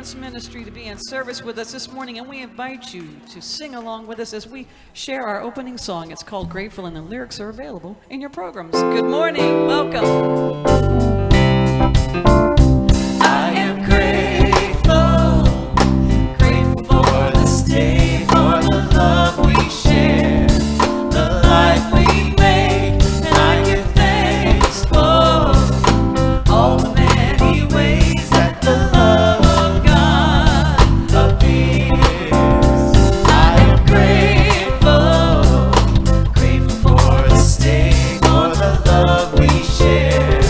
dance ministry to be in service with us this morning, and we invite you to sing along with us as we share our opening song. It's called Grateful, and the lyrics are available in your programs. Good morning, welcome. I am grateful, grateful for this day, for the love we share, the life we make, and I give thanks for all the many ways that the love of God appears. I am grateful, grateful for this day, for the love we share,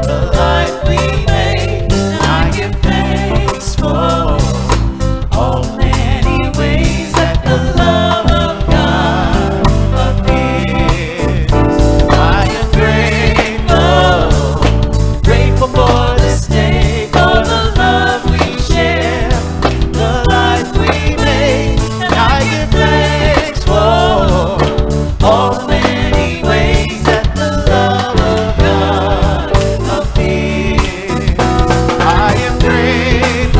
the life we make, and I give thanks for all the many ways that the love of God appears. I am grateful, grateful for this day, for the love we share, the life we make, and I give thanks for all the many ways that the love of God appears. I am grateful,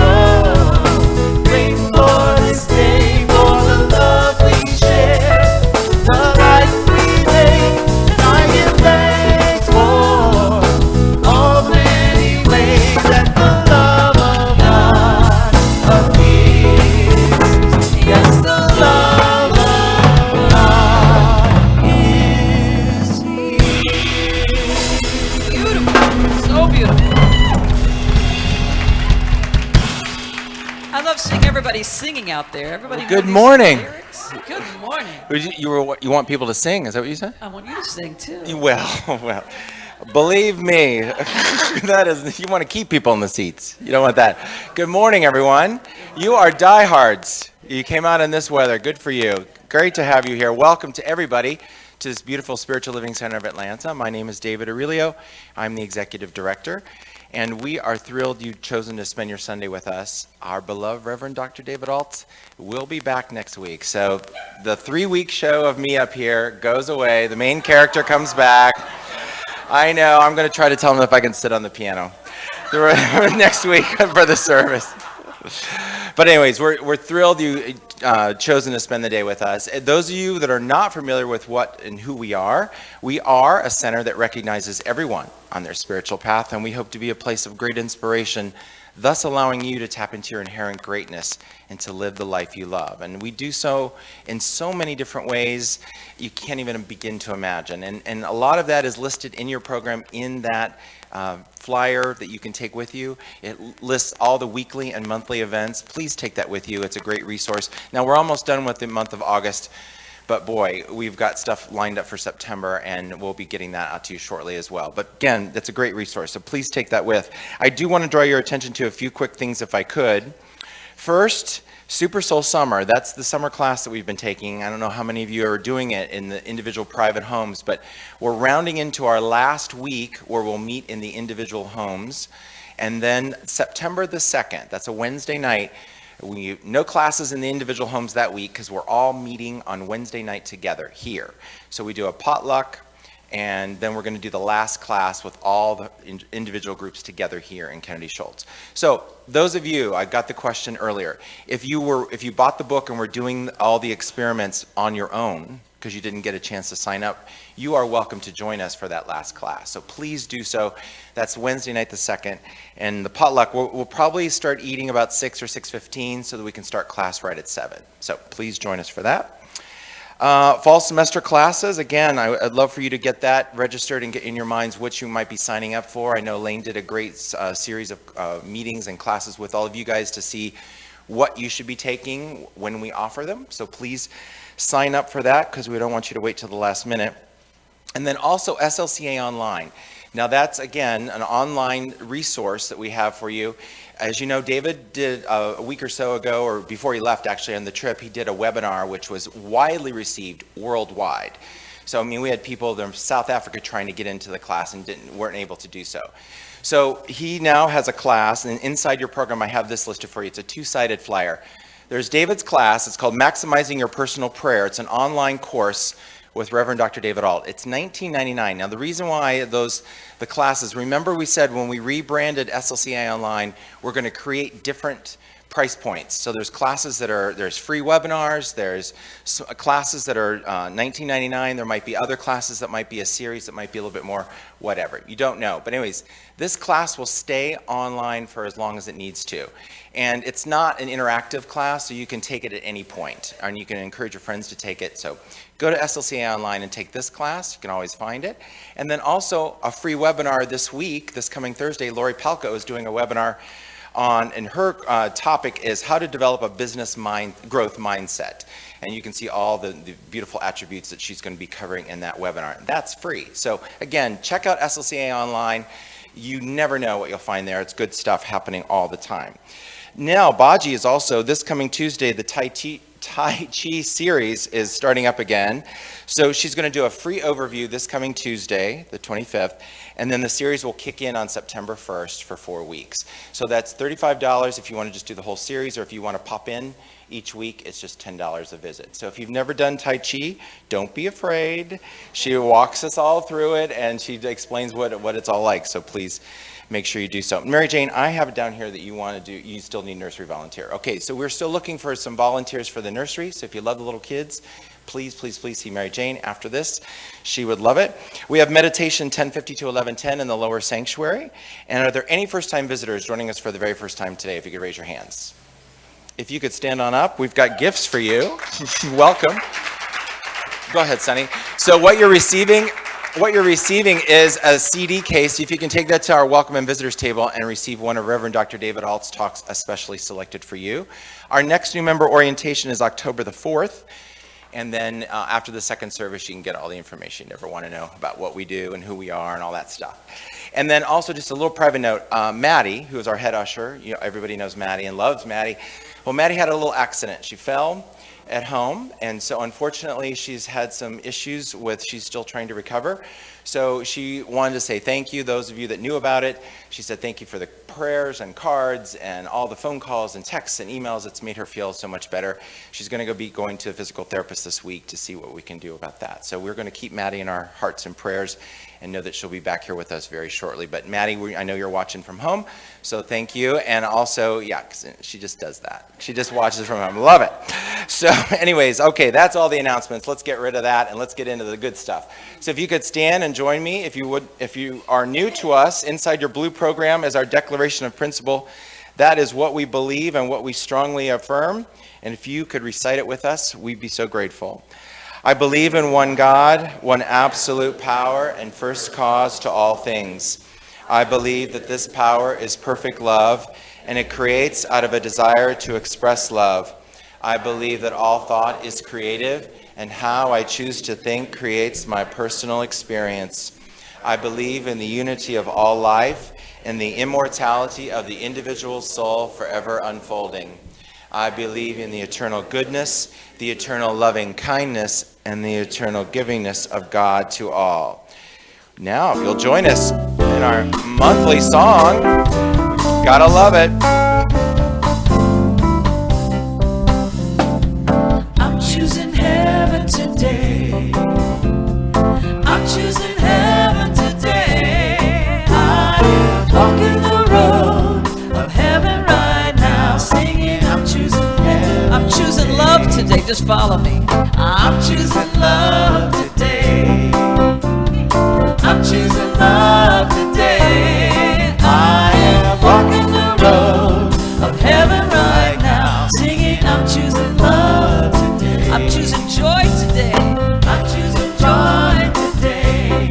grateful for this day, for the love we share, the life we make, and I give thanks for all the many ways that the love of God appears. Yes, the love of God is here. Beautiful, so beautiful. I love seeing everybody singing out there. Everybody. Good know these morning. lyrics? Good morning. You want people to sing? Is that what you said? I want you to sing too. Well, believe me, that is, you want to keep people in the seats. You don't want that. Good morning, everyone. You are diehards. You came out in this weather. Good for you. Great to have you here. Welcome to everybody to this beautiful Spiritual Living Center of Atlanta. My name is David Aurelio. I'm the executive director. And we are thrilled you've chosen to spend your Sunday with us. Our beloved Reverend Dr. David Alt will be back next week. So the 3-week show of me up here goes away. The main character comes back. I know, I'm going to try to tell him if I can sit on the piano next week for the service. But anyways, we're thrilled you chosen to spend the day with us. Those of you that are not familiar with what and who we are a center that recognizes everyone on their spiritual path, and we hope to be a place of great inspiration, thus allowing you to tap into your inherent greatness and to live the life you love. And we do so in so many different ways you can't even begin to imagine. And a lot of that is listed in your program in that flyer that you can take with you. It lists all the weekly and monthly events. Please take that with you. It's a great resource. Now, we're almost done with the month of August, but boy, we've got stuff lined up for September, and we'll be getting that out to you shortly as well. But again, that's a great resource, so please take that with. I do want to draw your attention to a few quick things if I could. First, Super Soul Summer, that's the summer class that we've been taking. I don't know how many of you are doing it in the individual private homes, but we're rounding into our last week where we'll meet in the individual homes. And then September the 2nd, that's a Wednesday night, no classes in the individual homes that week because we're all meeting on Wednesday night together here. So we do a potluck, and then we're going to do the last class with all the individual groups together here in Kennedy Schultz. So those of you, I got the question earlier, if you bought the book and were doing all the experiments on your own because you didn't get a chance to sign up, you are welcome to join us for that last class. So please do so. That's Wednesday night the 2nd. And the potluck, we'll probably start eating about 6 or 6:15 so that we can start class right at 7. So please join us for that. Fall semester classes, again, I'd love for you to get that registered and get in your minds what you might be signing up for. I know Laine did a great series of meetings and classes with all of you guys to see what you should be taking when we offer them. So please sign up for that because we don't want you to wait till the last minute. And then also SLCA Online. Now that's, again, an online resource that we have for you. As you know, David did a week or so ago, or before he left actually on the trip, he did a webinar which was widely received worldwide. So I mean, we had people from South Africa trying to get into the class and weren't able to do so. So he now has a class, and inside your program I have this listed for you. It's a 2-sided flyer. There's David's class. It's called Maximizing Your Personal Prayer. It's an online course with Reverend Dr. David Alt. It's $19.99. Now, the reason why the classes, remember we said when we rebranded SLCA Online, we're going to create different price points. So there's classes there's free webinars, there's classes that are $19.99, there might be other classes that might be a series that might be a little bit more, whatever. You don't know. But anyways, this class will stay online for as long as it needs to. And it's not an interactive class, so you can take it at any point, and you can encourage your friends to take it. So go to SLCA Online and take this class. You can always find it. And then also a free webinar this week, this coming Thursday. Lori Palco is doing a webinar and her topic is how to develop a business growth mindset. And you can see all the beautiful attributes that she's going to be covering in that webinar. That's free. So again, check out SLCA Online. You never know what you'll find there. It's good stuff happening all the time. Now, Baji is also, this coming Tuesday, the Tai Chi series is starting up again. So she's going to do a free overview this coming Tuesday, the 25th, and then the series will kick in on September 1st for 4 weeks. So that's $35 if you want to just do the whole series, or if you want to pop in each week, it's just $10 a visit. So if you've never done Tai Chi, don't be afraid. She walks us all through it, and she explains what it's all like. So please make sure you do so. Mary Jane, I have it down here that you want to do, you still need nursery volunteer. Okay, so we're still looking for some volunteers for the nursery. So if you love the little kids, please see Mary Jane after this. She would love it. We have meditation 10:50 to 11:10 in the lower sanctuary. And are there any first-time visitors joining us for the very first time today? If you could raise your hands. If you could stand on up, we've got gifts for you. Welcome. Go ahead, Sonny. So what you're receiving is a CD case. If you can take that to our welcome and visitors table and receive one of Reverend Dr. David Alt's talks especially selected for you. Our next new member orientation is October the 4th. And then after the second service, you can get all the information you ever want to know about what we do and who we are and all that stuff. And then also just a little private note, Maddie, who is our head usher, everybody knows Maddie and loves Maddie. Well, Maddie had a little accident. She fell at home, and so unfortunately she's had some issues she's still trying to recover. So she wanted to say thank you, those of you that knew about it. She said thank you for the prayers and cards and all the phone calls and texts and emails. It's made her feel so much better. She's going to be going to a physical therapist this week to see what we can do about that. So we're going to keep Maddie in our hearts and prayers and know that she'll be back here with us very shortly. But Maddie, I know you're watching from home, so thank you. And also, yeah, 'cause she just does that. She just watches from home. Love it. So anyways, okay, that's all the announcements. Let's get rid of that and let's get into the good stuff. So if you could stand and join me, if you are new to us, inside your blue program is our declaration of principle. That is what we believe and what we strongly affirm. And if you could recite it with us, we'd be so grateful. I believe in one God, one absolute power and first cause to all things. I believe that this power is perfect love, and it creates out of a desire to express love. I believe that all thought is creative, and how I choose to think creates my personal experience. I believe in the unity of all life and the immortality of the individual soul forever unfolding. I believe in the eternal goodness, the eternal loving kindness, and the eternal givingness of God to all. Now, if you'll join us in our monthly song, gotta love it. I'm choosing heaven today. I'm choosing heaven today. I am walking the road of heaven right now, singing I'm choosing heaven. I'm choosing love today. Just follow me. I'm choosing love today. I'm choosing love today. I am walking the road of heaven right now, singing I'm choosing love today. I'm choosing joy today. I'm choosing joy today.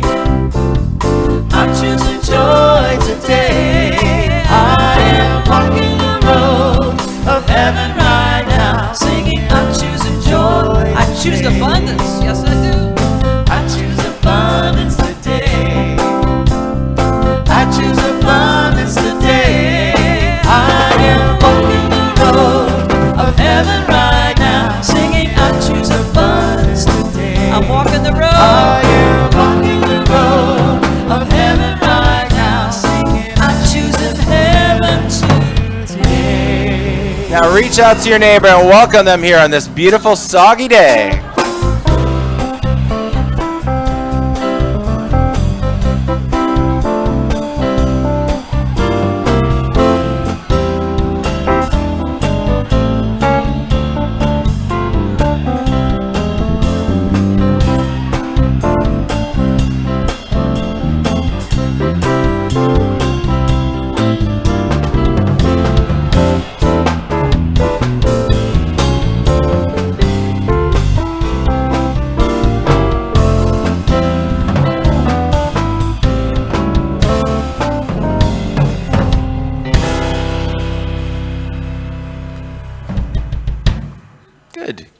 I'm choosing joy today. I am walking the road of heaven right now, singing I'm choosing joy. I choose abundance. Yes, I do. I choose abundance today. I choose abundance today. I am walking the road of heaven right now, singing I choose abundance today. I'm walking the road. I am walking the road of heaven right now, singing I'm choosing heaven today. Now reach out to your neighbor and welcome them here on this beautiful soggy day.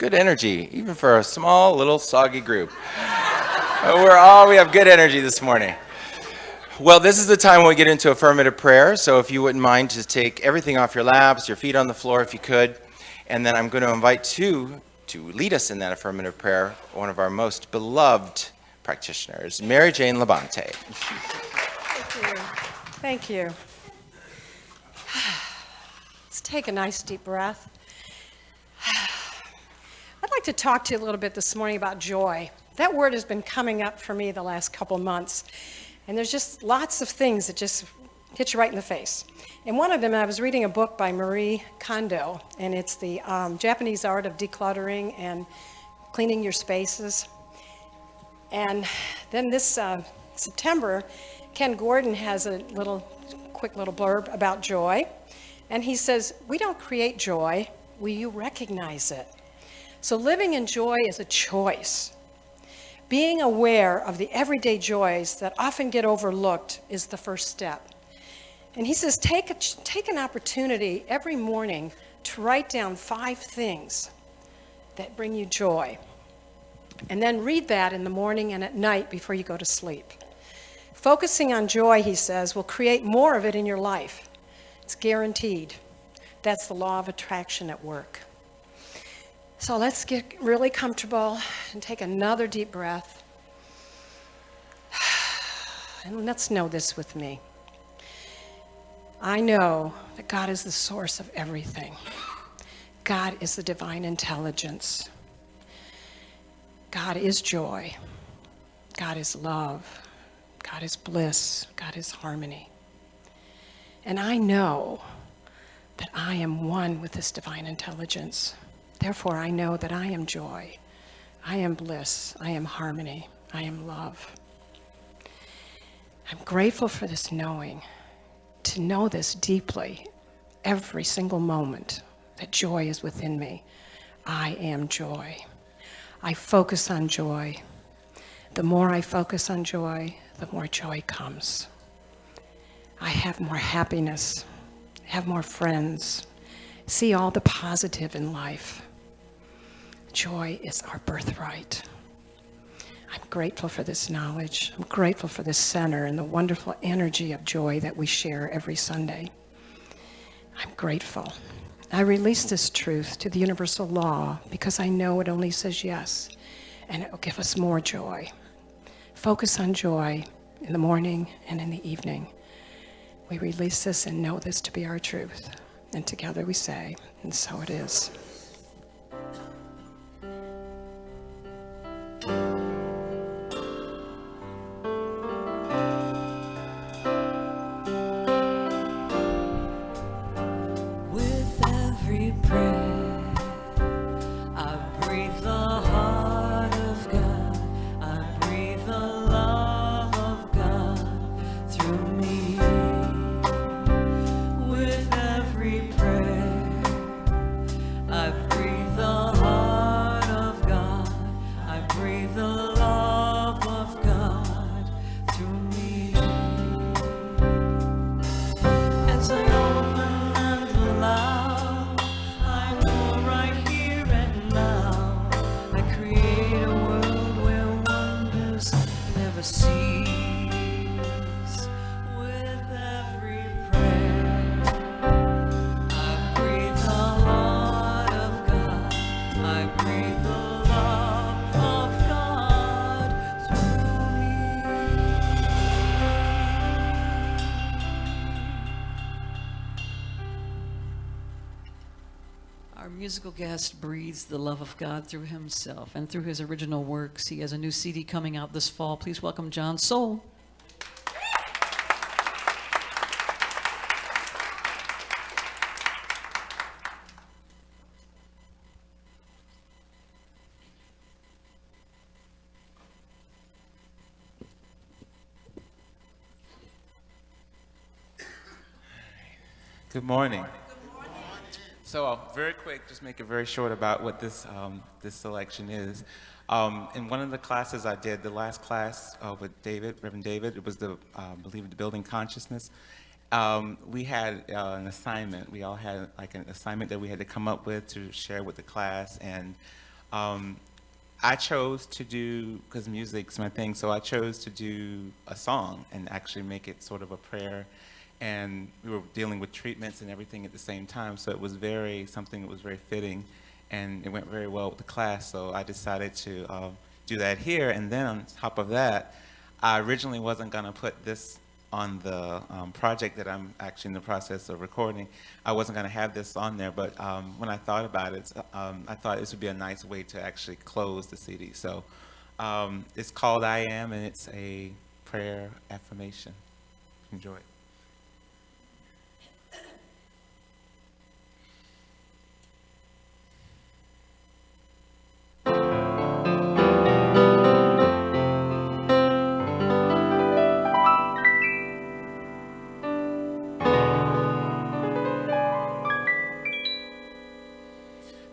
Good energy, even for a small, little, soggy group. We have good energy this morning. Well, this is the time when we get into affirmative prayer, so if you wouldn't mind to take everything off your laps, your feet on the floor if you could, and then I'm going to invite you to lead us in that affirmative prayer, one of our most beloved practitioners, Mary Jane Labonte. Thank you. Thank you. Let's take a nice deep breath. I'd like to talk to you a little bit this morning about joy. That word has been coming up for me the last couple months, and there's just lots of things that just hit you right in the face. And one of them, I was reading a book by Marie Kondo, and it's the Japanese art of decluttering and cleaning your spaces. And then this September, Ken Gordon has a quick little blurb about joy. And he says, we don't create joy, you recognize it. So living in joy is a choice. Being aware of the everyday joys that often get overlooked is the first step. And he says, take an opportunity every morning to write down 5 things that bring you joy. And then read that in the morning and at night before you go to sleep. Focusing on joy, he says, will create more of it in your life. It's guaranteed. That's the law of attraction at work. So let's get really comfortable and take another deep breath. And let's know this with me. I know that God is the source of everything. God is the divine intelligence. God is joy. God is love. God is bliss. God is harmony. And I know that I am one with this divine intelligence. Therefore, I know that I am joy. I am bliss. I am harmony. I am love. I'm grateful for this knowing, to know this deeply every single moment, that joy is within me. I am joy. I focus on joy. The more I focus on joy, the more joy comes. I have more happiness, have more friends, see all the positive in life. Joy is our birthright. I'm grateful for this knowledge. I'm grateful for this center and the wonderful energy of joy that we share every Sunday. I'm grateful. I release this truth to the universal law because I know it only says yes, and it will give us more joy. Focus on joy in the morning and in the evening. We release this and know this to be our truth. And together we say, and so it is. With every breath, I breathe the heart of God. I breathe the love of God through me. With every prayer, I breathe the heart of God. I breathe the love of God through me. As I open and allow, I know right here and now, I create a world where wonders never cease. With every prayer, I breathe the heart of God. I breathe the love of God through me. Our musical guest breathes the love of God through himself and through his original works. He has a new CD coming out this fall. Please welcome John Soul. Good morning. So very quick, just make it very short about what this selection is. In one of the classes I did, the last class with Reverend David, it was I believe the Building Consciousness. We had an assignment. We all had like an assignment that we had to come up with to share with the class, and I chose to do, because music's my thing, so I chose to do a song and actually make it sort of a prayer. And we were dealing with treatments and everything at the same time, so it was something that was very fitting, and it went very well with the class, so I decided to do that here. And then on top of that, I originally wasn't going to put this on the project that I'm actually in the process of recording. I wasn't going to have this on there, but when I thought about it, I thought this would be a nice way to actually close the CD. So it's called I Am, and it's a prayer affirmation. Enjoy it.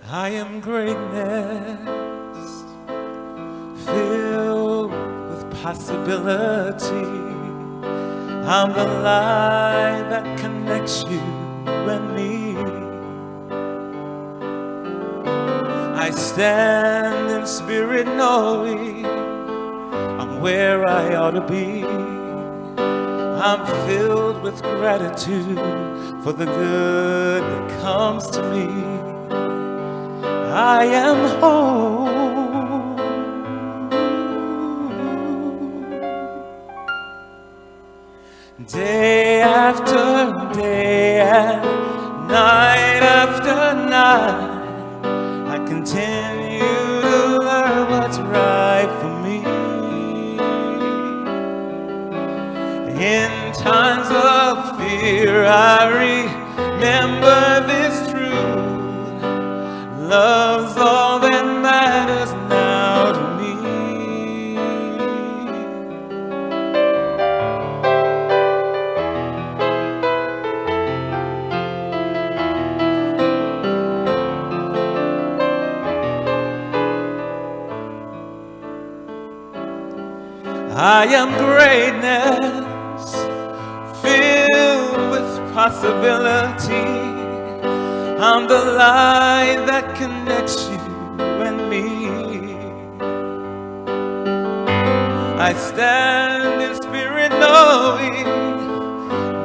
I am greatness, filled with possibility. I'm the light that connects you and me. I stand in spirit knowing I'm where I ought to be. I'm filled with gratitude for the good that comes to me. I am whole. Day after day and night after night, I continue to learn what's right for me. In times of fear, I remember this truth. Love's all that matters now to me. I am greatness, filled with possibility. I'm the light that connects you and me. I stand in spirit knowing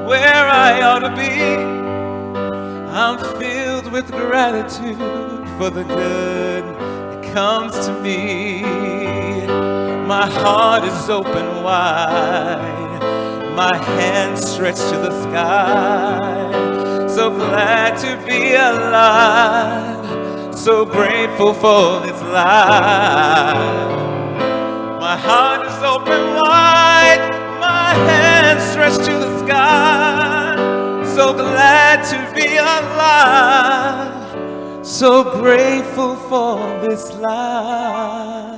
where I ought to be. I'm filled with gratitude for the good that comes to me. My heart is open wide, my hands stretched to the sky. So glad to be alive, so grateful for this life. My heart is open wide, my hands stretched to the sky. So glad to be alive, so grateful for this life.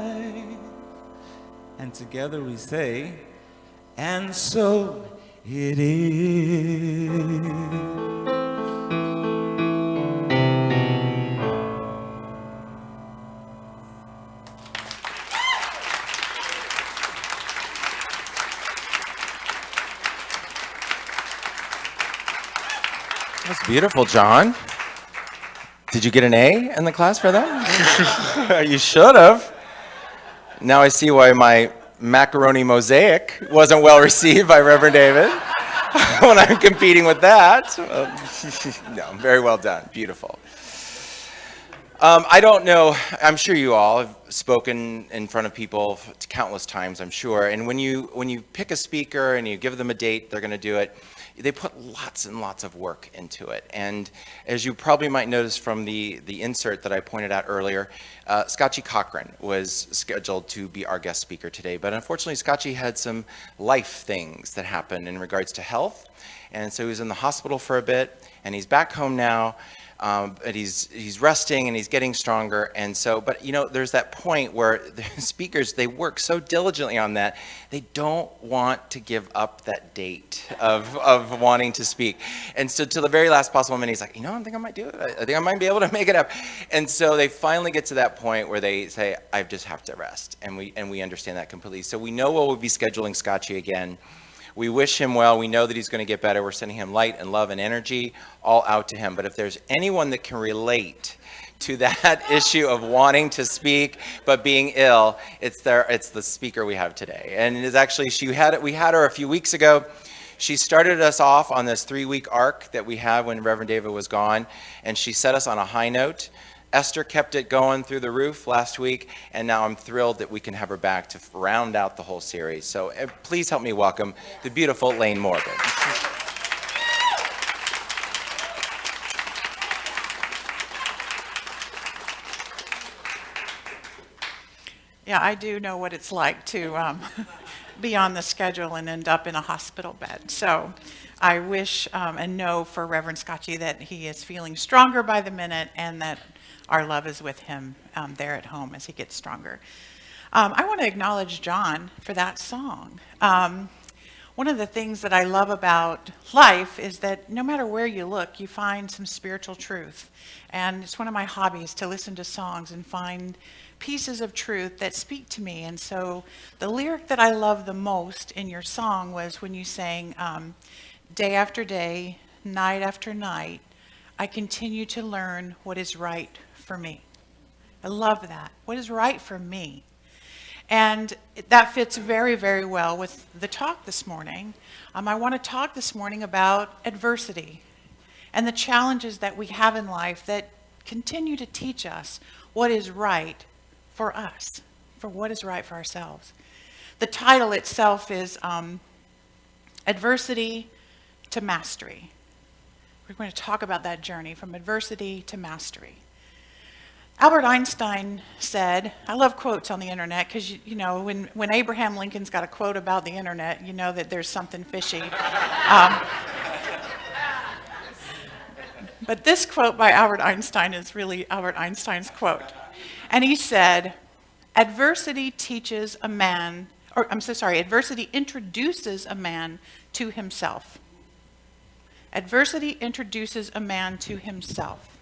And together we say, and so it is. That's beautiful, John. Did you get an A in the class for that? You should have. Now I see why my macaroni mosaic wasn't well received by Reverend David when I'm competing with that. No, very well done. Beautiful. I don't know, I'm sure you all have spoken in front of people countless times, I'm sure. And when you pick a speaker and you give them a date, they're going to do it. They put lots and lots of work into it. And as you probably might notice from the insert that I pointed out earlier, Scotchy Cochran was scheduled to be our guest speaker today. But unfortunately, Scotchy had some life things that happened in regards to health. And so he was in the hospital for a bit, and he's back home now. And he's resting and he's getting stronger. And so, but you know, there's that point where the speakers, they work so diligently on that, they don't want to give up that date of wanting to speak. And so to the very last possible minute, he's like, you know, I think I might do it. I think I might be able to make it up. And so they finally get to that point where they say, I just have to rest. And we understand that completely. So we know we'll be scheduling Scotchy again. We wish him well. We know that he's going to get better. We're sending him light and love and energy all out to him. But if there's anyone that can relate to that issue of wanting to speak but being ill. It's the speaker we have today, and it is actually we had her a few weeks ago. She started us off on this 3-week arc that we had when Reverend David was gone, and she set us on a high note. Esther kept it going through the roof last week, and now I'm thrilled that we can have her back to round out the whole series. So please help me welcome the beautiful Laine Morgan. Yeah, I do know what it's like to be on the schedule and end up in a hospital bed. So I wish and know for Reverend Scotchy that he is feeling stronger by the minute, and that our love is with him there at home as he gets stronger. I want to acknowledge John for that song. One of the things that I love about life is that no matter where you look, you find some spiritual truth. And it's one of my hobbies to listen to songs and find pieces of truth that speak to me. And so the lyric that I love the most in your song was when you sang, day after day, night after night, I continue to learn what is right for me. I love that. What is right for me? And that fits very, very well with the talk this morning. I want to talk this morning about adversity and the challenges that we have in life that continue to teach us what is right for us, for what is right for ourselves. The title itself is Adversity to Mastery. We're going to talk about that journey from adversity to mastery. Albert Einstein said, I love quotes on the internet because, you know, when Abraham Lincoln's got a quote about the internet, you know that there's something fishy. But this quote by Albert Einstein is really Albert Einstein's quote. And he said, adversity introduces a man to himself. Adversity introduces a man to himself.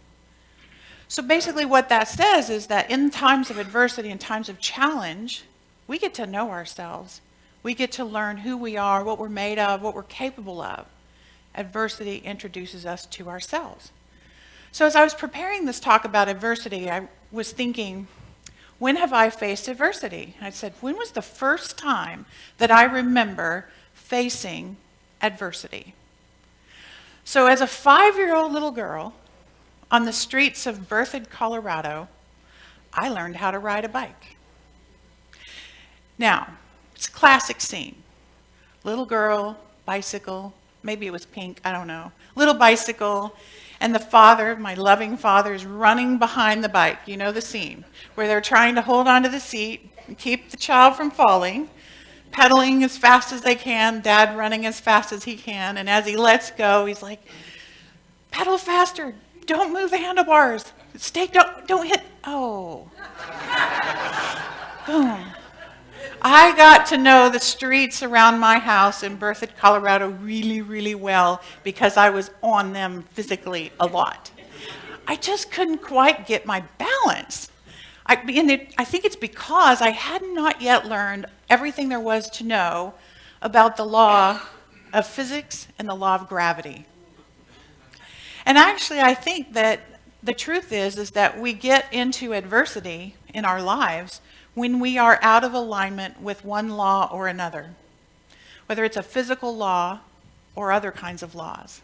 So basically what that says is that in times of adversity and times of challenge, we get to know ourselves. We get to learn who we are, what we're made of, what we're capable of. Adversity introduces us to ourselves. So as I was preparing this talk about adversity, I was thinking, when have I faced adversity? I said, when was the first time that I remember facing adversity? So as a 5-year-old little girl on the streets of Berthoud, Colorado, I learned how to ride a bike. Now, it's a classic scene. Little girl, bicycle, maybe it was pink, I don't know. Little bicycle, and the father, my loving father, is running behind the bike. You know the scene, where they're trying to hold onto the seat and keep the child from falling, pedaling as fast as they can, dad running as fast as he can, and as he lets go, he's like, pedal faster, don't move the handlebars, don't hit, oh. Boom. I got to know the streets around my house in Berthoud, Colorado really, really well because I was on them physically a lot. I just couldn't quite get my balance. I think it's because I had not yet learned everything there was to know about the law of physics and the law of gravity. And actually, I think that the truth is that we get into adversity in our lives when we are out of alignment with one law or another, whether it's a physical law or other kinds of laws.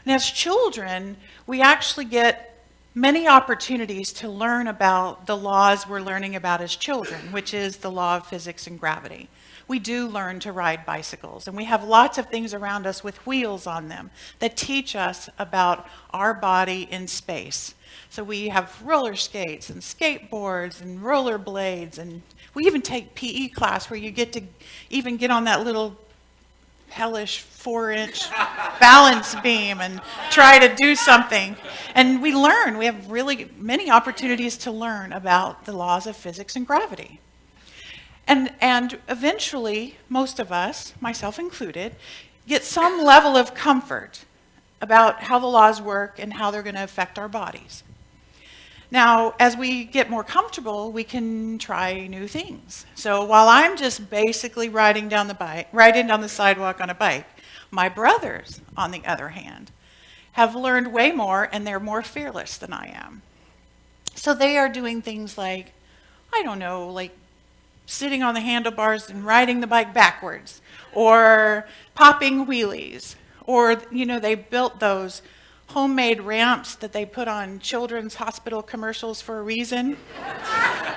And as children, we actually get many opportunities to learn about the laws we're learning about as children, which is the law of physics and gravity. We do learn to ride bicycles, and we have lots of things around us with wheels on them that teach us about our body in space. So we have roller skates and skateboards and roller blades, and we even take PE class where you get to even get on that little hellish 4-inch balance beam and try to do something. And we learn, we have really many opportunities to learn about the laws of physics and gravity. And eventually, most of us, myself included, get some level of comfort about how the laws work and how they're going to affect our bodies. Now, as we get more comfortable, we can try new things. So while I'm just basically riding down the sidewalk on a bike, my brothers, on the other hand, have learned way more, and they're more fearless than I am. So they are doing things like, I don't know, like sitting on the handlebars and riding the bike backwards, or popping wheelies, or, they built those homemade ramps that they put on children's hospital commercials for a reason,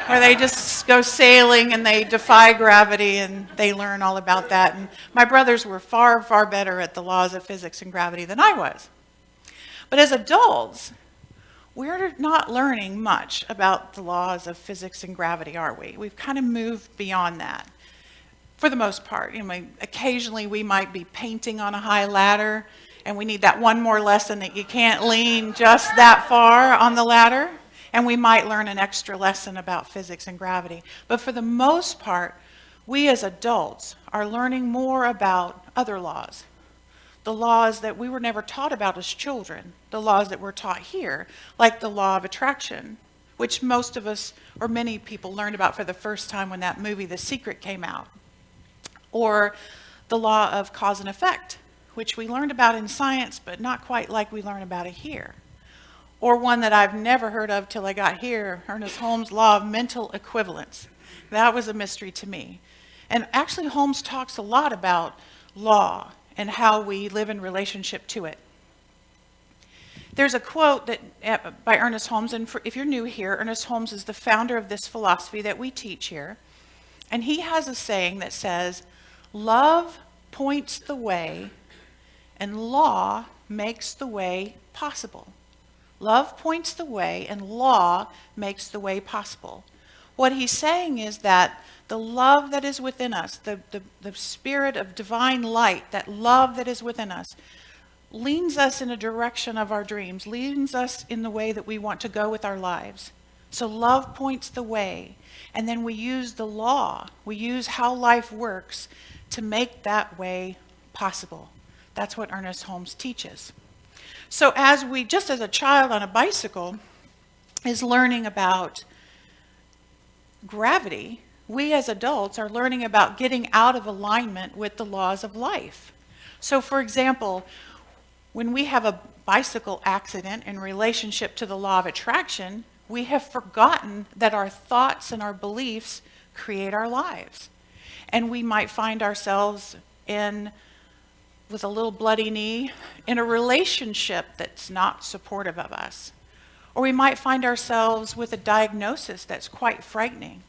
where they just go sailing and they defy gravity and they learn all about that. And my brothers were far, far better at the laws of physics and gravity than I was. But as adults, we're not learning much about the laws of physics and gravity, are we? We've kind of moved beyond that, for the most part. Occasionally we might be painting on a high ladder, and we need that one more lesson that you can't lean just that far on the ladder, and we might learn an extra lesson about physics and gravity. But for the most part, we as adults are learning more about other laws. The laws that we were never taught about as children, the laws that we're taught here, like the law of attraction, which most of us, or many people, learned about for the first time when that movie The Secret came out. Or the law of cause and effect, which we learned about in science, but not quite like we learn about it here. Or one that I've never heard of till I got here, Ernest Holmes' law of mental equivalence. That was a mystery to me. And actually Holmes talks a lot about law and how we live in relationship to it. There's a quote by Ernest Holmes, and if you're new here, Ernest Holmes is the founder of this philosophy that we teach here. And he has a saying that says, "Love points the way, and law makes the way possible." Love points the way, and law makes the way possible. What he's saying is that the love that is within us, the spirit of divine light, that love that is within us, leans us in a direction of our dreams, leans us in the way that we want to go with our lives. So love points the way, and then we use the law, we use how life works to make that way possible. That's what Ernest Holmes teaches. So just as a child on a bicycle is learning about gravity, we as adults are learning about getting out of alignment with the laws of life. So for example, when we have a bicycle accident in relationship to the law of attraction, we have forgotten that our thoughts and our beliefs create our lives. And we might find ourselves with a little bloody knee, in a relationship that's not supportive of us. Or we might find ourselves with a diagnosis that's quite frightening.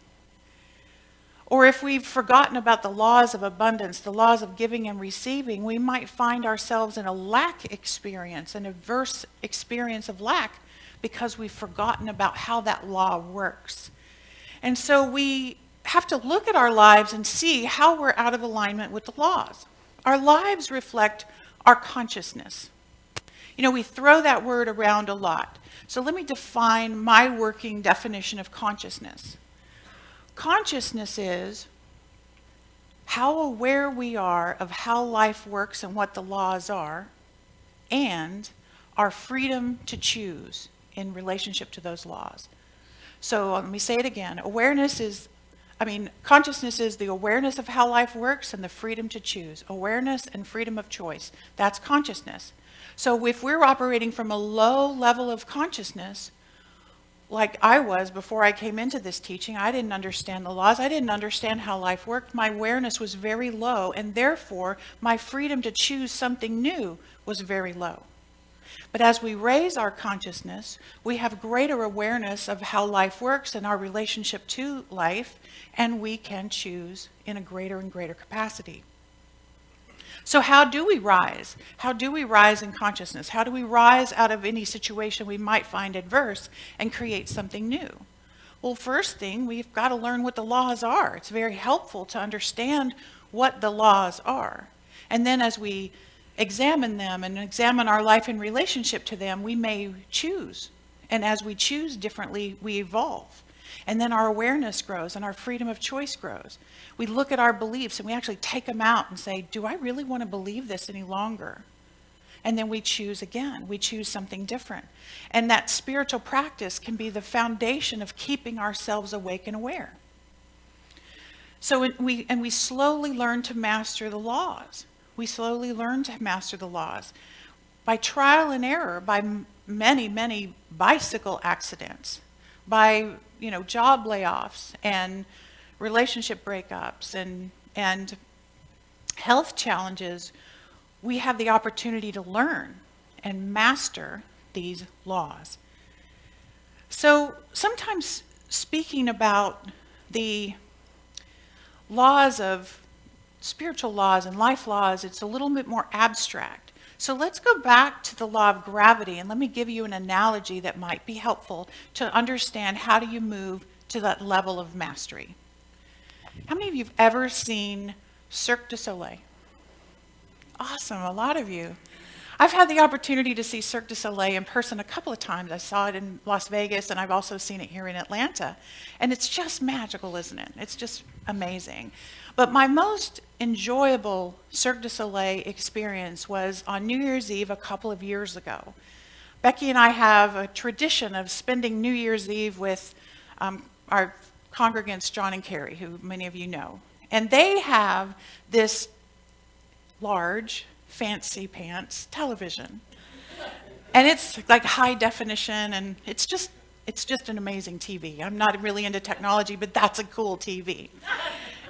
Or if we've forgotten about the laws of abundance, the laws of giving and receiving, we might find ourselves in a lack experience, an adverse experience of lack, because we've forgotten about how that law works. And so we have to look at our lives and see how we're out of alignment with the laws. Our lives reflect our consciousness. We throw that word around a lot. So let me define my working definition of consciousness. Consciousness is how aware we are of how life works and what the laws are, and our freedom to choose in relationship to those laws. So let me say it again. Consciousness is the awareness of how life works and the freedom to choose. Awareness and freedom of choice. That's consciousness. So if we're operating from a low level of consciousness, like I was before I came into this teaching, I didn't understand the laws. I didn't understand how life worked. My awareness was very low, and therefore my freedom to choose something new was very low. But as we raise our consciousness, we have greater awareness of how life works and our relationship to life, and we can choose in a greater and greater capacity. So how do we rise? How do we rise in consciousness? How do we rise out of any situation we might find adverse and create something new? Well, first thing, we've got to learn what the laws are. It's very helpful to understand what the laws are. And then as we examine them and examine our life in relationship to them, we may choose. And as we choose differently, we evolve. And then our awareness grows and our freedom of choice grows. We look at our beliefs and we actually take them out and say, do I really want to believe this any longer? And then we choose again. We choose something different. And that spiritual practice can be the foundation of keeping ourselves awake and aware. So we slowly learn to master the laws. We slowly learn to master the laws by trial and error, by many, many bicycle accidents. by, job layoffs and relationship breakups and health challenges, we have the opportunity to learn and master these laws. So sometimes speaking about the laws of spiritual laws and life laws, it's a little bit more abstract. So let's go back to the law of gravity, and let me give you an analogy that might be helpful to understand how do you move to that level of mastery. How many of you have ever seen Cirque du Soleil? Awesome, a lot of you. I've had the opportunity to see Cirque du Soleil in person a couple of times. I saw it in Las Vegas, and I've also seen it here in Atlanta. And it's just magical, isn't it? It's just amazing. But my most enjoyable Cirque du Soleil experience was on New Year's Eve a couple of years ago. Becky and I have a tradition of spending New Year's Eve with our congregants, John and Carrie, who many of you know. And they have this large, fancy pants television. And it's like high definition, and it's just an amazing TV. I'm not really into technology, but that's a cool TV.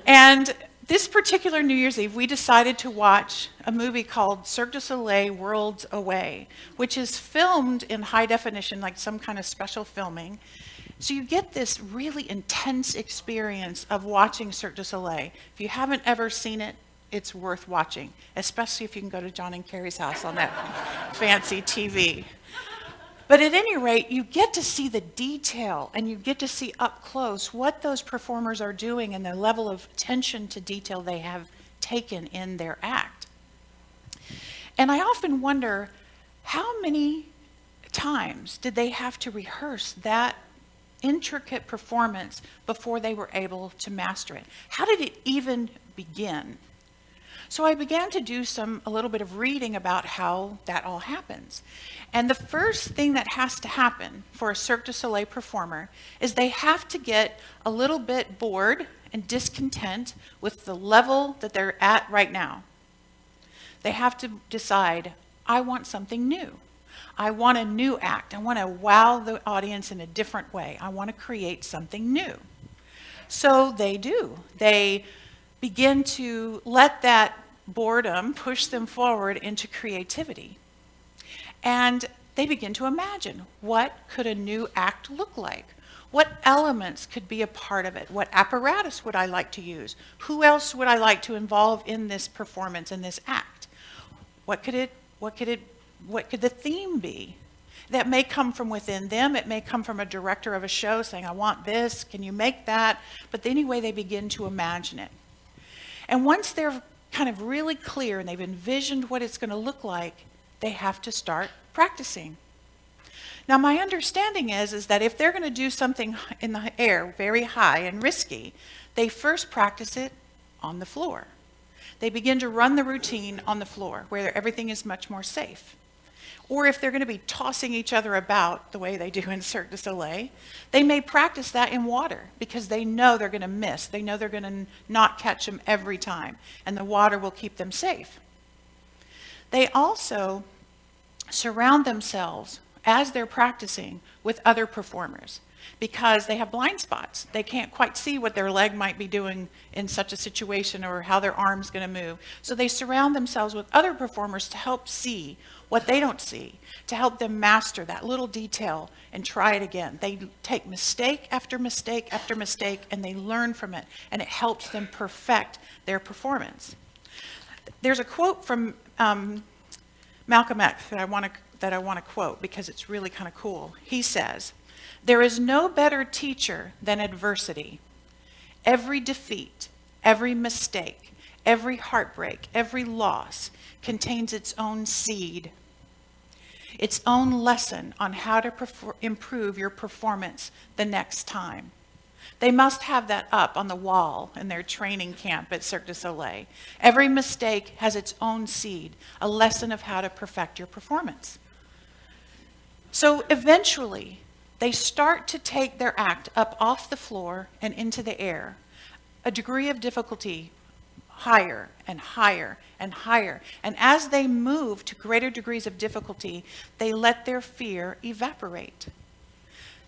And this particular New Year's Eve, we decided to watch a movie called Cirque du Soleil Worlds Away, which is filmed in high definition, like some kind of special filming. So you get this really intense experience of watching Cirque du Soleil. If you haven't ever seen it, it's worth watching, especially if you can go to John and Carrie's house on that fancy TV. But at any rate, you get to see the detail, and you get to see up close what those performers are doing and the level of attention to detail they have taken in their act. And I often wonder, how many times did they have to rehearse that intricate performance before they were able to master it? How did it even begin? So I began to do a little bit of reading about how that all happens. And the first thing that has to happen for a Cirque du Soleil performer is they have to get a little bit bored and discontent with the level that they're at right now. They have to decide, I want something new. I want a new act. I want to wow the audience in a different way. I want to create something new. So they do. They begin to let that boredom push them forward into creativity. And they begin to imagine, what could a new act look like? What elements could be a part of it? What apparatus would I like to use? Who else would I like to involve in this performance, in this act? What could the theme be? That may come from within them. It may come from a director of a show saying, I want this, can you make that? But anyway, they begin to imagine it. And once they're kind of really clear and they've envisioned what it's going to look like, they have to start practicing. Now, my understanding is that if they're going to do something in the air very high and risky, they first practice it on the floor. They begin to run the routine on the floor where everything is much more safe. Or if they're going to be tossing each other about the way they do in Cirque du Soleil, they may practice that in water because they know they're going to miss. They know they're going to not catch them every time, and the water will keep them safe. They also surround themselves as they're practicing with other performers because they have blind spots. They can't quite see what their leg might be doing in such a situation or how their arm's going to move. So they surround themselves with other performers to help see what they don't see, to help them master that little detail and try it again. They take mistake after mistake after mistake, and they learn from it, and it helps them perfect their performance. There's a quote from Malcolm X that I want to quote because it's really kind of cool. He says, "There is no better teacher than adversity. Every defeat, every mistake, every heartbreak, every loss contains its own seed, its own lesson on how to improve your performance the next time." They must have that up on the wall in their training camp at Cirque du Soleil. Every mistake has its own seed, a lesson of how to perfect your performance. So eventually, they start to take their act up off the floor and into the air, a degree of difficulty higher and higher and higher. And as they move to greater degrees of difficulty, they let their fear evaporate.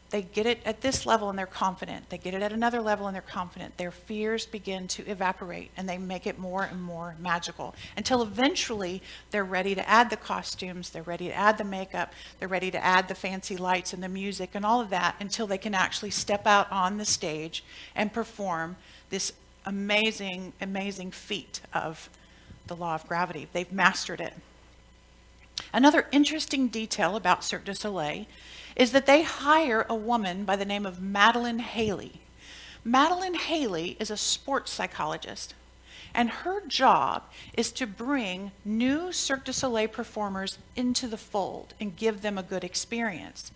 They get it at this level and they're confident. They get it at another level and they're confident. Their fears begin to evaporate and they make it more and more magical until eventually they're ready to add the costumes, they're ready to add the makeup, they're ready to add the fancy lights and the music and all of that until they can actually step out on the stage and perform this amazing, amazing feat of the law of gravity. They've mastered it. Another interesting detail about Cirque du Soleil is that they hire a woman by the name of Madeline Haley. Madeline Haley is a sports psychologist, and her job is to bring new Cirque du Soleil performers into the fold and give them a good experience.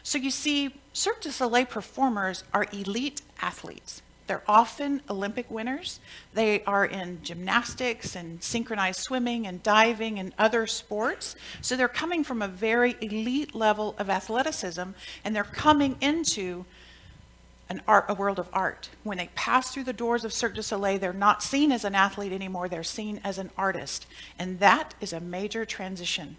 So you see, Cirque du Soleil performers are elite athletes. They're often Olympic winners. They are in gymnastics and synchronized swimming and diving and other sports. So they're coming from a very elite level of athleticism, and they're coming into a world of art. When they pass through the doors of Cirque du Soleil, they're not seen as an athlete anymore. They're seen as an artist. And that is a major transition.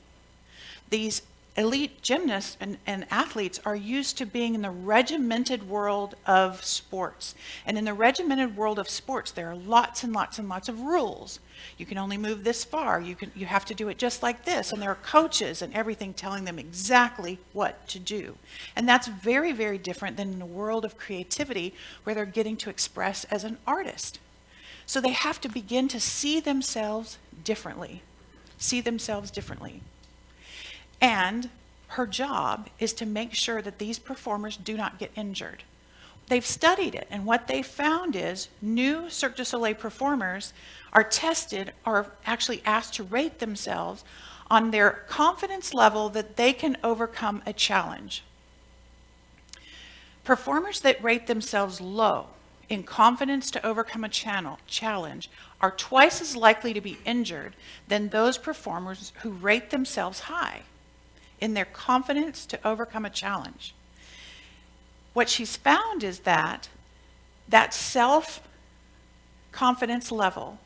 These elite gymnasts and athletes are used to being in the regimented world of sports. And in the regimented world of sports, there are lots and lots and lots of rules. You can only move this far. You have to do it just like this. And there are coaches and everything telling them exactly what to do. And that's very, very different than in the world of creativity where they're getting to express as an artist. So they have to begin to see themselves differently. See themselves differently. And her job is to make sure that these performers do not get injured. They've studied it, and what they found is new Cirque du Soleil performers are tested, are actually asked to rate themselves on their confidence level that they can overcome a challenge. Performers that rate themselves low in confidence to overcome a challenge are twice as likely to be injured than those performers who rate themselves high in their confidence to overcome a challenge. What she's found is that self-confidence level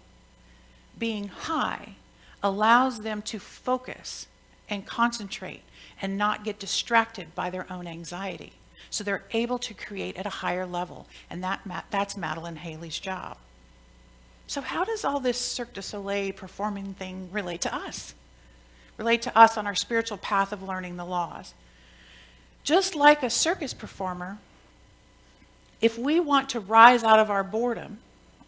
being high allows them to focus and concentrate and not get distracted by their own anxiety. So they're able to create at a higher level, and that's Madeline Haley's job. So how does all this Cirque du Soleil performing thing relate to us? Relate to us on our spiritual path of learning the laws? Just like a circus performer, if we want to rise out of our boredom,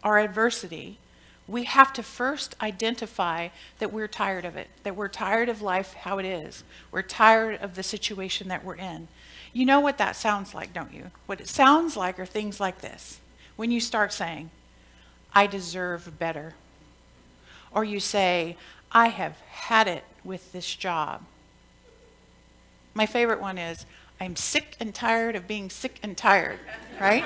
our adversity, we have to first identify that we're tired of it, that we're tired of life how it is. We're tired of the situation that we're in. You know what that sounds like, don't you? What it sounds like are things like this. When you start saying, I deserve better. Or you say, I have had it with this job. My favorite one is, I'm sick and tired of being sick and tired, right?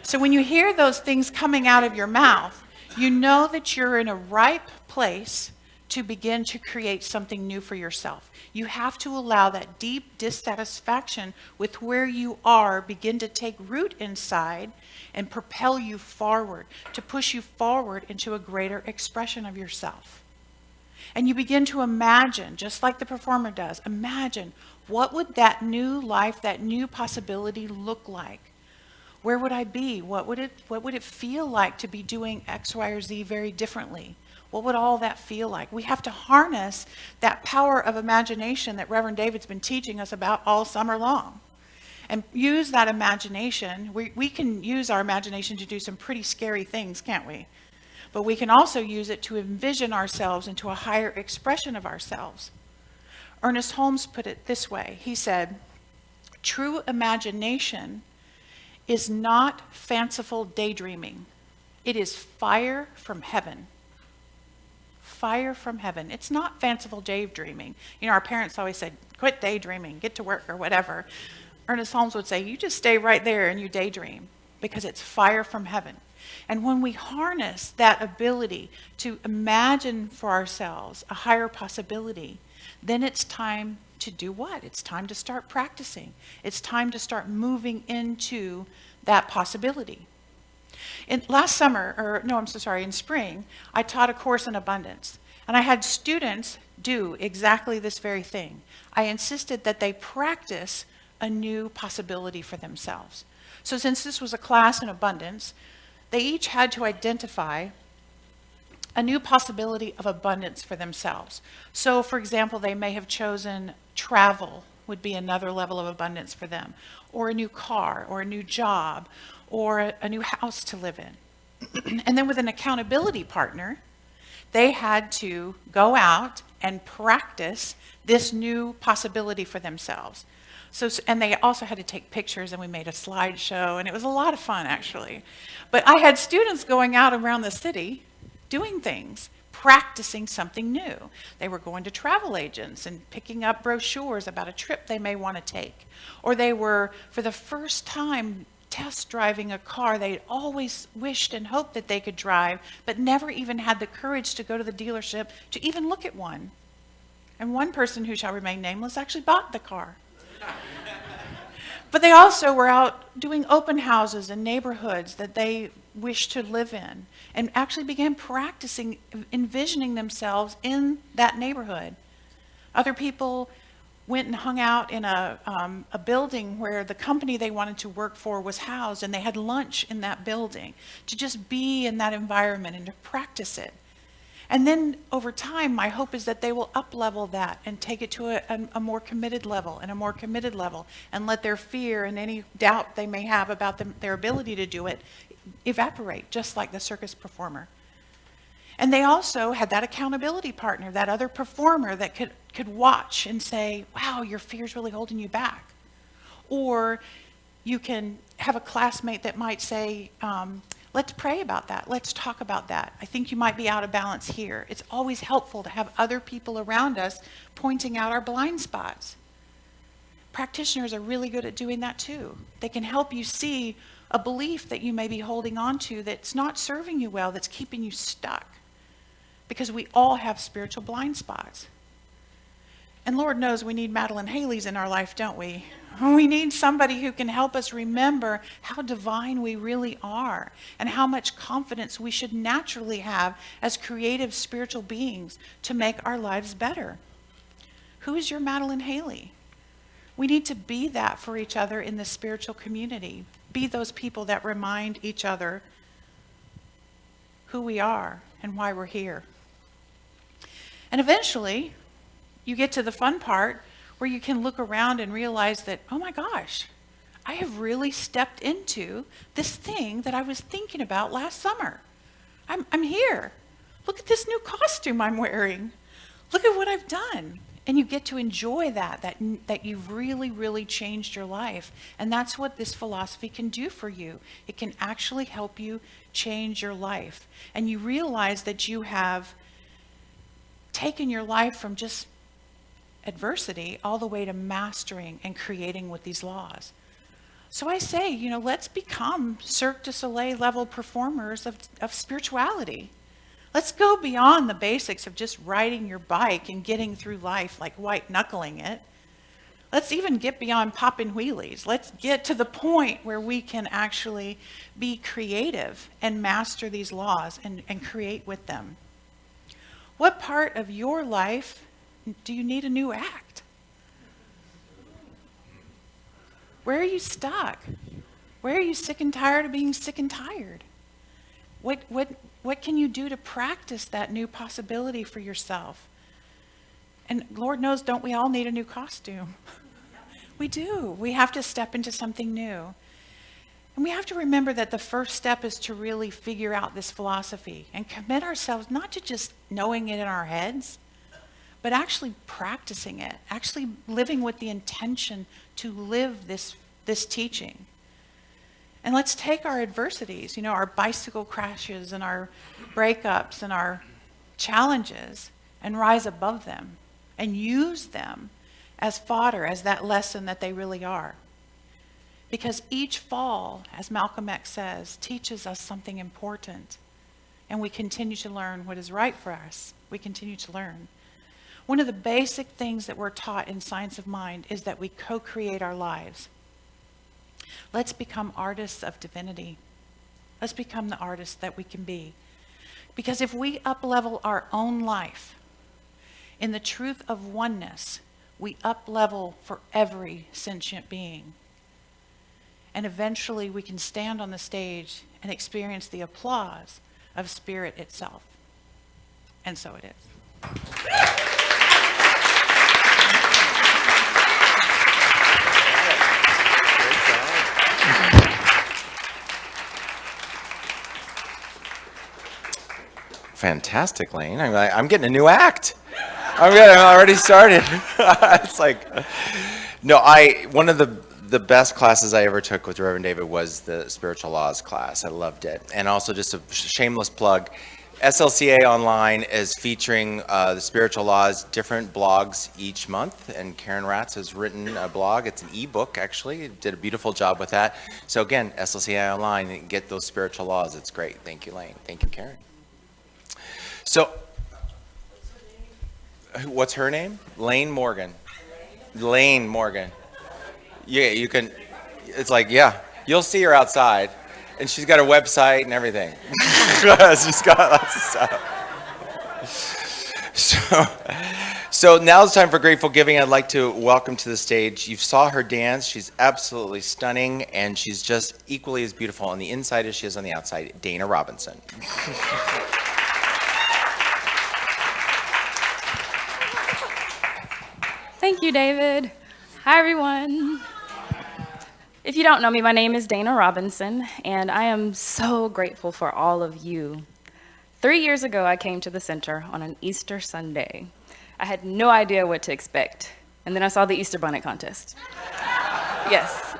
So when you hear those things coming out of your mouth, you know that you're in a ripe place to begin to create something new for yourself. You have to allow that deep dissatisfaction with where you are begin to take root inside and propel you forward, to push you forward into a greater expression of yourself. And you begin to imagine, just like the performer does, imagine what would that new life, that new possibility look like? Where would I be? What would it feel like to be doing X, Y, or Z very differently? What would all that feel like? We have to harness that power of imagination that Reverend David's been teaching us about all summer long. And use that imagination. We can use our imagination to do some pretty scary things, can't we? But we can also use it to envision ourselves into a higher expression of ourselves. Ernest Holmes put it this way. He said, true imagination is not fanciful daydreaming. It is fire from heaven. Fire from heaven. It's not fanciful daydreaming. You know, our parents always said, quit daydreaming, get to work or whatever. Ernest Holmes would say, you just stay right there and you daydream because it's fire from heaven. And when we harness that ability to imagine for ourselves a higher possibility, then it's time to do what? It's time to start practicing. It's time to start moving into that possibility. In spring, I taught a course in abundance. And I had students do exactly this very thing. I insisted that they practice a new possibility for themselves. So since this was a class in abundance, they each had to identify a new possibility of abundance for themselves. So for example, they may have chosen travel would be another level of abundance for them, or a new car, or a new job, or a new house to live in. And then with an accountability partner, they had to go out and practice this new possibility for themselves. So, and they also had to take pictures, and we made a slideshow, and it was a lot of fun, actually. But I had students going out around the city doing things, practicing something new. They were going to travel agents and picking up brochures about a trip they may want to take. Or they were, for the first time, test driving a car they'd always wished and hoped that they could drive, but never even had the courage to go to the dealership to even look at one. And one person, who shall remain nameless, actually bought the car. But they also were out doing open houses in neighborhoods that they wished to live in, and actually began practicing envisioning themselves in that neighborhood. Other people went and hung out in a building where the company they wanted to work for was housed, and they had lunch in that building to just be in that environment and to practice it. And then over time, my hope is that they will up-level that and take it to a more committed level and a more committed level, and let their fear and any doubt they may have about their ability to do it evaporate, just like the circus performer. And they also had that accountability partner, that other performer that could watch and say, wow, your fear's really holding you back. Or you can have a classmate that might say, let's pray about that. Let's talk about that. I think you might be out of balance here. It's always helpful to have other people around us pointing out our blind spots. Practitioners are really good at doing that too. They can help you see a belief that you may be holding on to that's not serving you well, that's keeping you stuck. Because we all have spiritual blind spots. And Lord knows we need Madeline Haley's in our life, don't we? We need somebody who can help us remember how divine we really are, and how much confidence we should naturally have as creative spiritual beings to make our lives better. Who is your Madeline Haley? We need to be that for each other in the spiritual community. Be those people that remind each other who we are and why we're here. And eventually, you get to the fun part where you can look around and realize that, oh my gosh, I have really stepped into this thing that I was thinking about last summer. I'm here. Look at this new costume I'm wearing. Look at what I've done. And you get to enjoy that you've really, really changed your life. And that's what this philosophy can do for you. It can actually help you change your life. And you realize that you have taken your life from just adversity all the way to mastering and creating with these laws. So I say, let's become Cirque du Soleil level performers of spirituality. Let's go beyond the basics of just riding your bike and getting through life like white knuckling it. Let's even get beyond popping wheelies. Let's get to the point where we can actually be creative and master these laws and create with them. What part of your life do you need a new act? Where are you stuck? Where are you sick and tired of being sick and tired? What can you do to practice that new possibility for yourself? And Lord knows, don't we all need a new costume? We do. We have to step into something new. And we have to remember that the first step is to really figure out this philosophy and commit ourselves not to just knowing it in our heads, but actually practicing it, actually living with the intention to live this teaching. And let's take our adversities, our bicycle crashes and our breakups and our challenges, and rise above them and use them as fodder, as that lesson that they really are. Because each fall, as Malcolm X says, teaches us something important. And we continue to learn what is right for us. We continue to learn. One of the basic things that we're taught in Science of Mind is that we co-create our lives. Let's become artists of divinity. Let's become the artists that we can be. Because if we up-level our own life in the truth of oneness we up-level for every sentient being. And eventually we can stand on the stage and experience the applause of spirit itself. And so it is. Fantastic, Laine. I'm getting a new act. I'm already started. It's like, no, one of the best classes I ever took with Reverend David was the Spiritual Laws class. I loved it. And also, just a shameless plug, SLCA Online is featuring the Spiritual Laws, different blogs each month, and Karen Ratz has written a blog. It's an ebook, actually. Did a beautiful job with that. So again, SLCA Online, get those Spiritual Laws. It's great. Thank you, Laine. Thank you, Karen. So, what's her name? Laine Morgan. Laine Morgan. Yeah, you can, it's like, yeah, you'll see her outside. And she's got a website and everything. She's got lots of stuff. So now it's time for Grateful Giving. I'd like to welcome to the stage. You saw her dance. She's absolutely stunning, and she's just equally as beautiful on the inside as she is on the outside. Dana Robinson. Thank you, David. Hi, everyone. If you don't know me, my name is Dana Robinson, and I am so grateful for all of you. 3 years ago, I came to the center on an Easter Sunday. I had no idea what to expect, and then I saw the Easter Bunny contest. Yes.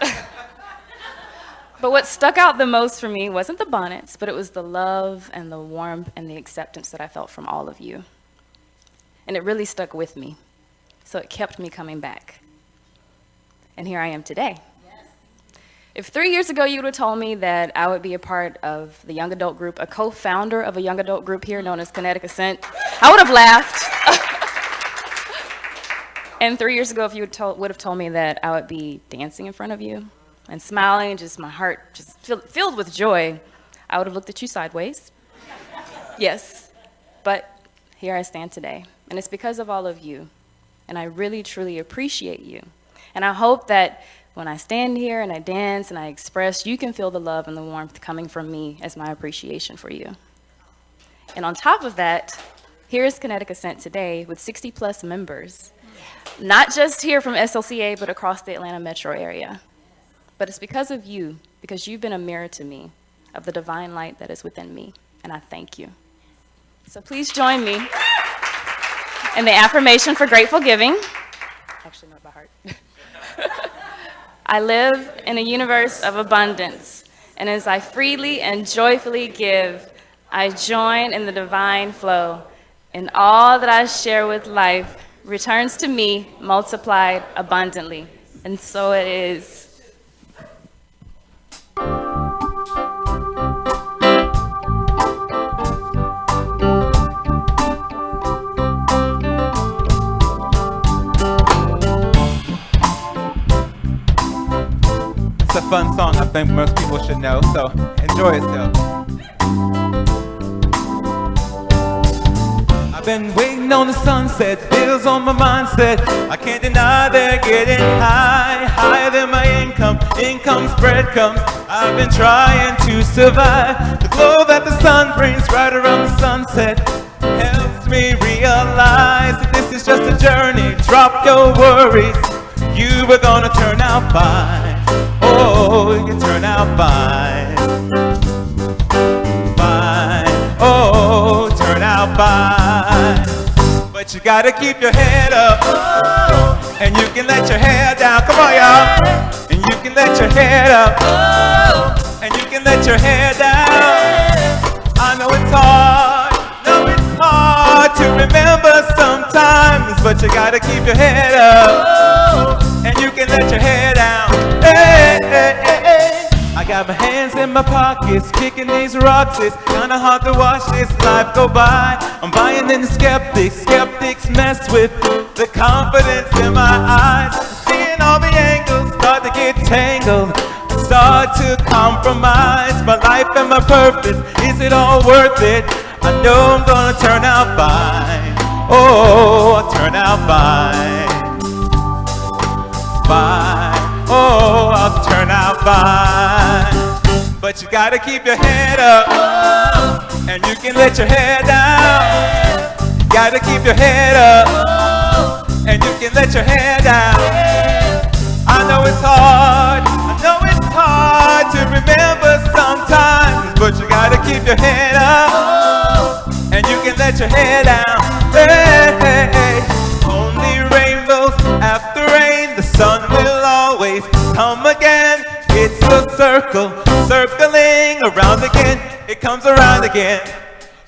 But what stuck out the most for me wasn't the bonnets, but it was the love and the warmth and the acceptance that I felt from all of you. And it really stuck with me. So it kept me coming back. And here I am today. Yes. If 3 years ago you would have told me that I would be a part of the young adult group, a co-founder of a young adult group here known as Kinetic Ascent, I would have laughed. And 3 years ago, if you would have told me that I would be dancing in front of you and smiling, just my heart just filled with joy, I would have looked at you sideways. Yes, but here I stand today. And it's because of all of you. And I really, truly appreciate you. And I hope that when I stand here and I dance and I express, you can feel the love and the warmth coming from me as my appreciation for you. And on top of that, here is Kinetic Ascent today with 60 plus members. Not just here from SLCA, but across the Atlanta metro area. But it's because of you, because you've been a mirror to me of the divine light that is within me. And I thank you. So please join me in the affirmation for grateful giving. Actually, not by heart. I live in a universe of abundance, and as I freely and joyfully give, I join in the divine flow, and all that I share with life returns to me multiplied abundantly, and so it is. It's a fun song I think most people should know, so enjoy yourself. I've been waiting on the sunset, bills on my mindset. I can't deny they're getting high, higher than my income. Income's breadcrumbs. I've been trying to survive. The glow that the sun brings right around the sunset helps me realize that this is just a journey. Drop your worries, you were gonna turn out fine. Oh, you turn out fine. Fine. Oh, turn out fine. But you gotta keep your head up. Oh, and you can let your hair down. Come on, y'all. And you can let your head up. Oh, and you can let your hair down. I know it's hard. No, it's hard to remember sometimes. But you gotta keep your head up. Oh, and you can let your hair down. Hey, hey, hey, hey. I got my hands in my pockets, kicking these rocks. It's kinda hard to watch this life go by. I'm buying into skeptics, skeptics mess with the confidence in my eyes. Seeing all the angles start to get tangled, start to compromise my life and my purpose. Is it all worth it? I know I'm gonna turn out fine. Oh, I'll turn out fine. fine. Oh, I'll turn out fine. But you gotta keep your head up, and you can let your head down. Gotta keep your head up, and you can let your head down. I know it's hard, to remember sometimes, but you gotta keep your head up, and you can let your head down. Hey, hey, hey. Only rainbows after rain, the sun will always come again. It's a circle, circling around again, it comes around again.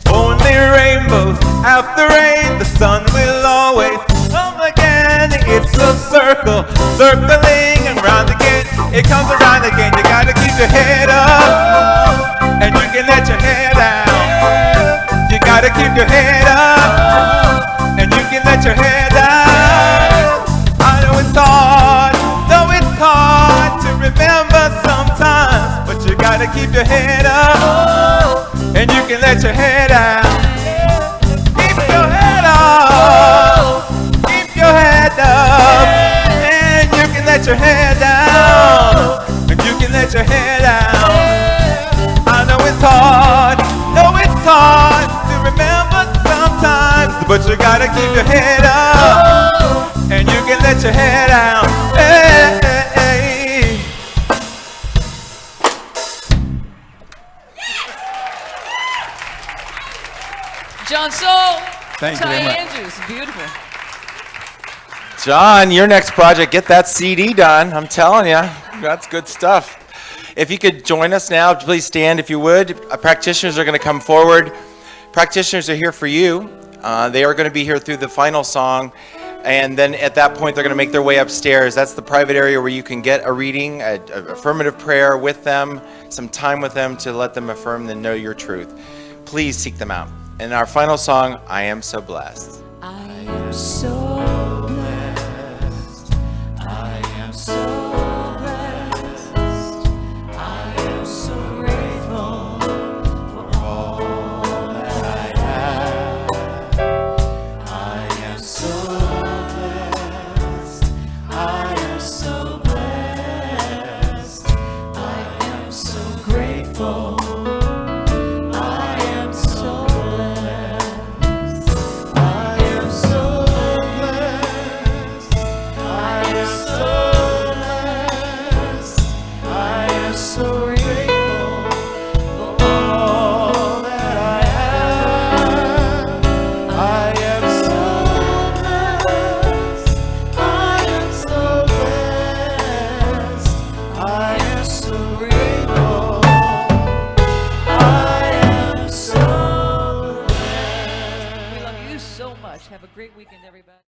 Only rainbows after rain, the sun will always come again. It's a circle, circling around again, it comes around again. You gotta keep your head up, and you can let your head down. You gotta keep your head up, and you can let your head down. I know it's hard to remember sometimes, but you gotta keep your head up, and you can let your head down. Keep your head up, keep your head up, and you can let your head down, and you can let your head down. I know it's hard to remember sometimes, but you gotta keep your head up, and you can let your head down. Hey, hey, hey. John Soul. Thank you Ty very much. Andrews. Beautiful. John, your next project, get that CD done. I'm telling you, that's good stuff. If you could join us now, please stand if you would. Practitioners are going to come forward. Practitioners are here for you. They are going to be here through the final song. And then at that point, they're going to make their way upstairs. That's the private area where you can get a reading, a affirmative prayer with them, some time with them to let them affirm and know your truth. Please seek them out. And our final song, I Am So Blessed. I am so blessed. I am so blessed. I am so grateful for all that I have. I am so blessed. I am so blessed. I am so grateful. I am so blessed. I am so blessed. I am so blessed. I am so grateful for all that I have. I am so blessed. I am so blessed. I am so grateful. I am so blessed. We love you so much. Have a great weekend, everybody.